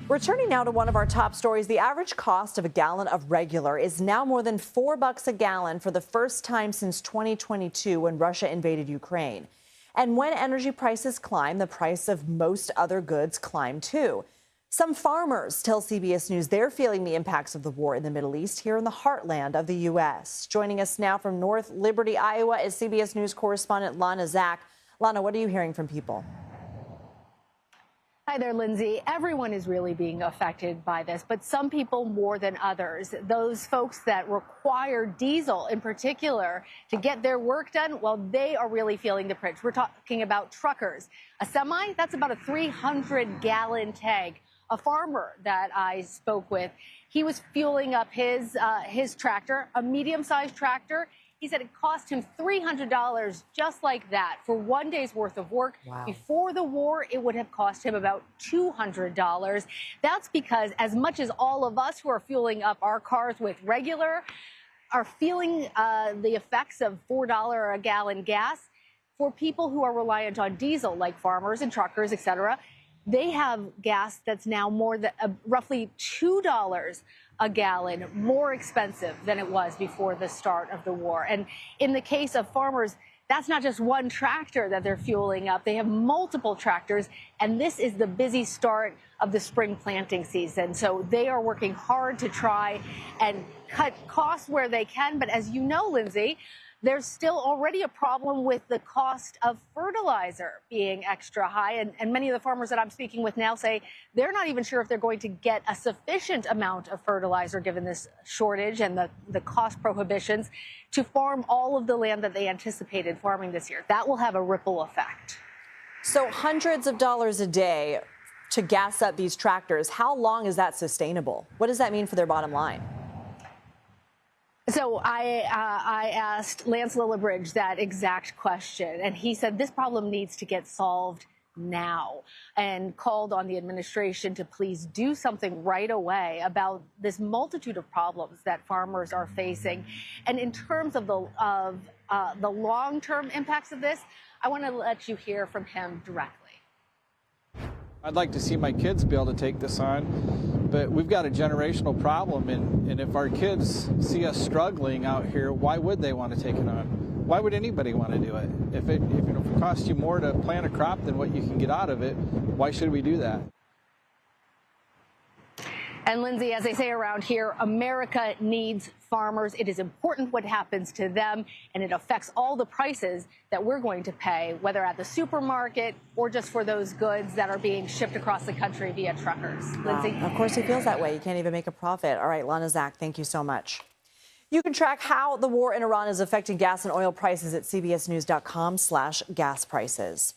Returning now to one of our top stories, the average cost of a gallon of regular is now more than $4 a gallon for the first time since 2022 when Russia invaded Ukraine. And when energy prices climb, the price of most other goods climb too. Some farmers tell CBS News they're feeling the impacts of the war in the Middle East here in the heartland of the U.S. Joining us now from North Liberty, Iowa, is CBS News correspondent Lana Zak. Lana, what are you hearing from people? Hi there, Lindsay. Everyone is really being affected by this, but some people more than others. Those folks that require diesel in particular to get their work done, well, they are really feeling the pinch. We're talking about truckers. A semi, that's about a 300-gallon tank. A farmer that I spoke with, he was fueling up his tractor, a medium-sized tractor. He said it cost him $300 just like that for one day's worth of work. Wow. Before the war, it would have cost him about $200. That's because as much as all of us who are fueling up our cars with regular are feeling the effects of $4 a gallon gas, for people who are reliant on diesel, like farmers and truckers, et cetera, they have gas that's now more than roughly $2 a gallon more expensive than it was before the start of the war. And in the case of farmers, that's not just one tractor that they're fueling up. They have multiple tractors, and this is the busy start of the spring planting season. So they are working hard to try and cut costs where they can. But as you know, Lindsay, there's still already a problem with the cost of fertilizer being extra high. And many of the farmers that I'm speaking with now say they're not even sure if they're going to get a sufficient amount of fertilizer given this shortage and the cost prohibitions to farm all of the land that they anticipated farming this year. That will have a ripple effect. So hundreds of dollars a day to gas up these tractors. How long is that sustainable? What does that mean for their bottom line? So I asked Lance Lillibridge that exact question, and he said this problem needs to get solved now and called on the administration to please do something right away about this multitude of problems that farmers are facing. And in terms of the long-term impacts of this, I want to let you hear from him directly. I'd like to see my kids be able to take this on, but we've got a generational problem, and if our kids see us struggling out here, why would they want to take it on? Why would anybody want to do it? If it costs you more to plant a crop than what you can get out of it, why should we do that? And Lindsay, as they say around here, America needs farmers. It is important what happens to them, and it affects all the prices that we're going to pay, whether at the supermarket or just for those goods that are being shipped across the country via truckers. Wow. Lindsay? Of course, he feels that way. You can't even make a profit. All right, Lana Zak, thank you so much. You can track how the war in Iran is affecting gas and oil prices at cbsnews.com/gas prices.